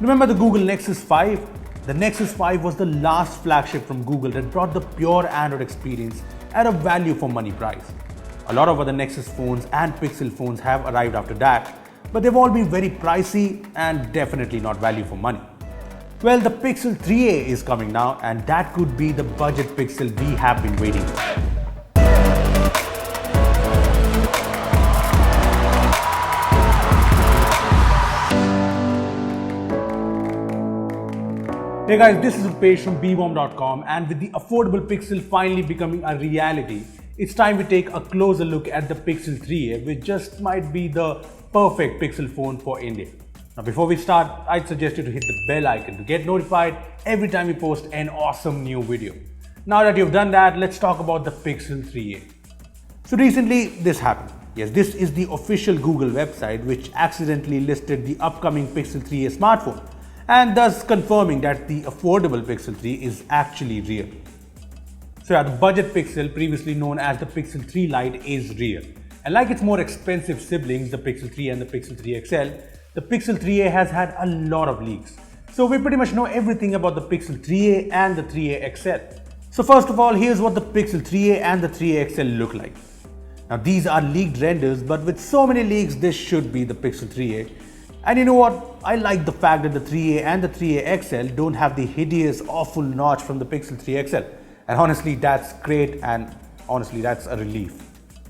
Remember the Google Nexus 5? The Nexus 5 was the last flagship from Google that brought the pure Android experience at a value for money price. A lot of other Nexus phones and Pixel phones have arrived after that, but they've all been very pricey and definitely not value for money. Well, the Pixel 3a is coming now, and that could be the budget Pixel we have been waiting for. Hey guys, this is Rupesh from Beebom.com, and with the affordable Pixel finally becoming a reality, it's time we take a closer look at the Pixel 3a, which just might be the perfect Pixel phone for India. Now before we start, I'd suggest you to hit the bell icon to get notified every time we post an awesome new video. Now that you've done that, let's talk about the Pixel 3a. So recently this happened. Yes, this is the official Google website which accidentally listed the upcoming Pixel 3a smartphone, and thus confirming that the affordable Pixel 3 is actually real. So yeah, the budget Pixel, previously known as the Pixel 3 Lite, is real. And like its more expensive siblings, the Pixel 3 and the Pixel 3 XL, the Pixel 3a has had a lot of leaks. So we pretty much know everything about the Pixel 3a and the 3a XL. So first of all, here's what the Pixel 3a and the 3a XL look like. Now these are leaked renders, but with so many leaks, this should be the Pixel 3a. And you know what? I like the fact that the 3a and the 3a XL don't have the hideous, awful notch from the Pixel 3 XL. And honestly, that's great, and honestly, that's a relief.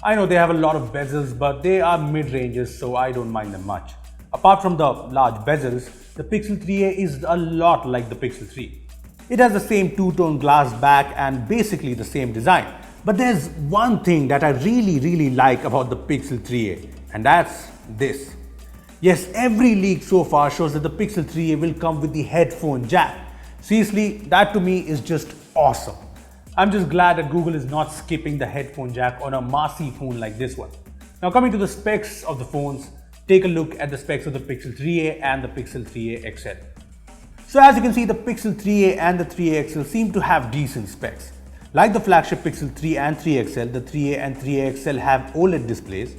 I know they have a lot of bezels, but they are mid-ranges, so I don't mind them much. Apart from the large bezels, the Pixel 3a is a lot like the Pixel 3. It has the same two-tone glass back and basically the same design. But there's one thing that I really like about the Pixel 3a, and that's this. Yes, every leak so far shows that the Pixel 3a will come with the headphone jack. Seriously, that to me is just awesome. I'm just glad that Google is not skipping the headphone jack on a massy phone like this one. Now coming to the specs of the phones, take a look at the specs of the Pixel 3a and the Pixel 3a XL. So as you can see, the Pixel 3a and the 3a XL seem to have decent specs. Like the flagship Pixel 3 and 3 XL, the 3a and 3a XL have OLED displays,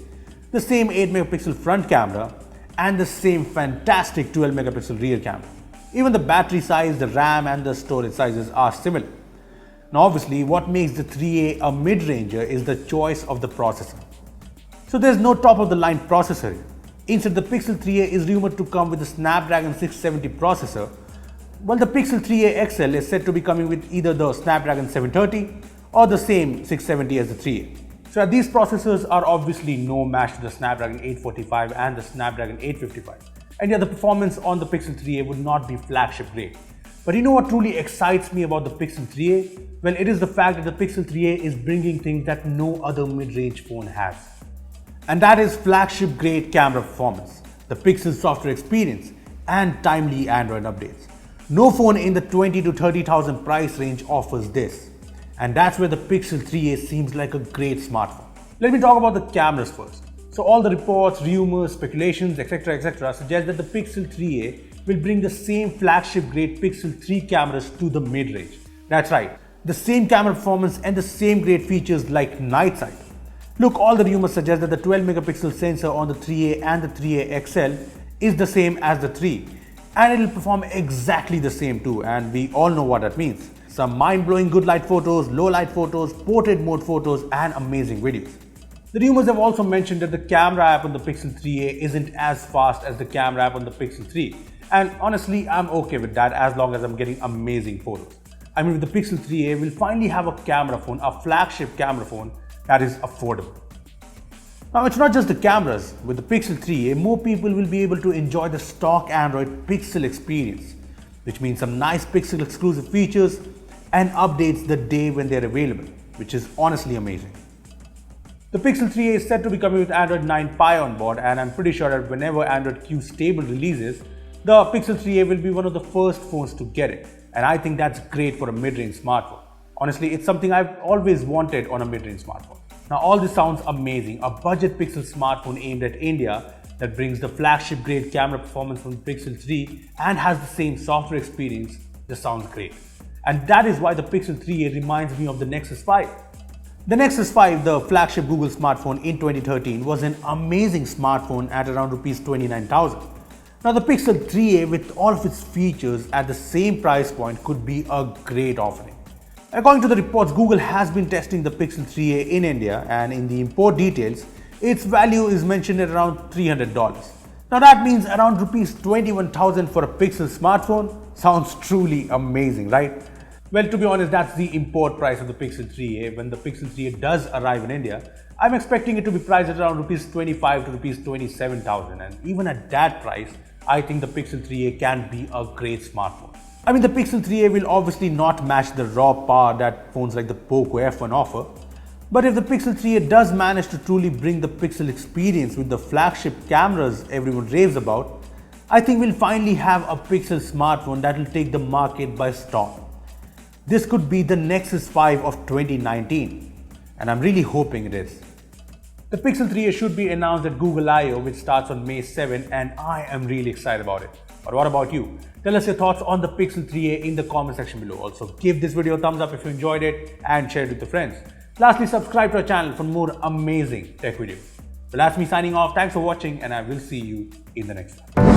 the same 8-megapixel front camera, and the same fantastic 12-megapixel rear camera. Even the battery size, the RAM and the storage sizes are similar. Now obviously, what makes the 3a a mid-ranger is the choice of the processor. So there's no top-of-the-line processor here. Instead, the Pixel 3a is rumored to come with a Snapdragon 670 processor, while the Pixel 3a XL is said to be coming with either the Snapdragon 730 or the same 670 as the 3a. So these processors are obviously no match to the Snapdragon 845 and the Snapdragon 855. And yeah, the performance on the Pixel 3a would not be flagship grade. But you know what truly excites me about the Pixel 3a? Well, it is the fact that the Pixel 3a is bringing things that no other mid-range phone has. And that is flagship grade camera performance, the Pixel software experience, and timely Android updates. No phone in the 20 to 30,000 price range offers this. And that's where the Pixel 3a seems like a great smartphone. Let me talk about the cameras first. So all the reports, rumors, speculations, etc. suggest that the Pixel 3a will bring the same flagship grade Pixel 3 cameras to the mid-range. That's right, the same camera performance and the same great features like night sight. Look, all the rumors suggest that the 12-megapixel sensor on the 3a and the 3a XL is the same as the 3, and it will perform exactly the same too, and we all know what that means. Some mind-blowing good light photos, low light photos, portrait mode photos, and amazing videos. The rumors have also mentioned that the camera app on the Pixel 3a isn't as fast as the camera app on the Pixel 3. And honestly, I'm okay with that as long as I'm getting amazing photos. I mean, with the Pixel 3a, we'll finally have a camera phone, a flagship camera phone that is affordable. Now, it's not just the cameras. With the Pixel 3a, more people will be able to enjoy the stock Android Pixel experience, which means some nice Pixel exclusive features and updates the day when they're available, which is honestly amazing. The Pixel 3a is set to be coming with Android 9 Pie on board, and I'm pretty sure that whenever Android Q stable releases, the Pixel 3a will be one of the first phones to get it, and I think that's great for a mid-range smartphone. Honestly, it's something I've always wanted on a mid-range smartphone. Now all this sounds amazing, a budget Pixel smartphone aimed at India that brings the flagship grade camera performance from the Pixel 3 and has the same software experience just sounds great. And that is why the Pixel 3a reminds me of the Nexus 5. The Nexus 5, the flagship Google smartphone in 2013, was an amazing smartphone at around Rs 29,000. Now the Pixel 3a with all of its features at the same price point could be a great offering. According to the reports, Google has been testing the Pixel 3a in India, and in the import details, its value is mentioned at around $300. Now that means around rupees 21,000 for a Pixel smartphone. Sounds truly amazing, right? Well, to be honest, that's the import price of the Pixel 3a. When the Pixel 3a does arrive in India, I'm expecting it to be priced at around rupees 25 to rupees 27,000, and even at that price, I think the Pixel 3a can be a great smartphone. I mean, the Pixel 3a will obviously not match the raw power that phones like the Poco F1 offer, but if the Pixel 3a does manage to truly bring the Pixel experience with the flagship cameras everyone raves about, I think we'll finally have a Pixel smartphone that will take the market by storm. This could be the Nexus 5 of 2019, and I'm really hoping it is. The Pixel 3a should be announced at Google I/O, which starts on May 7, and I am really excited about it. But what about you? Tell us your thoughts on the Pixel 3a in the comment section below. Also, give this video a thumbs up if you enjoyed it and share it with your friends. Lastly, subscribe to our channel for more amazing tech videos. Well, that's me signing off. Thanks for watching, and I will see you in the next one.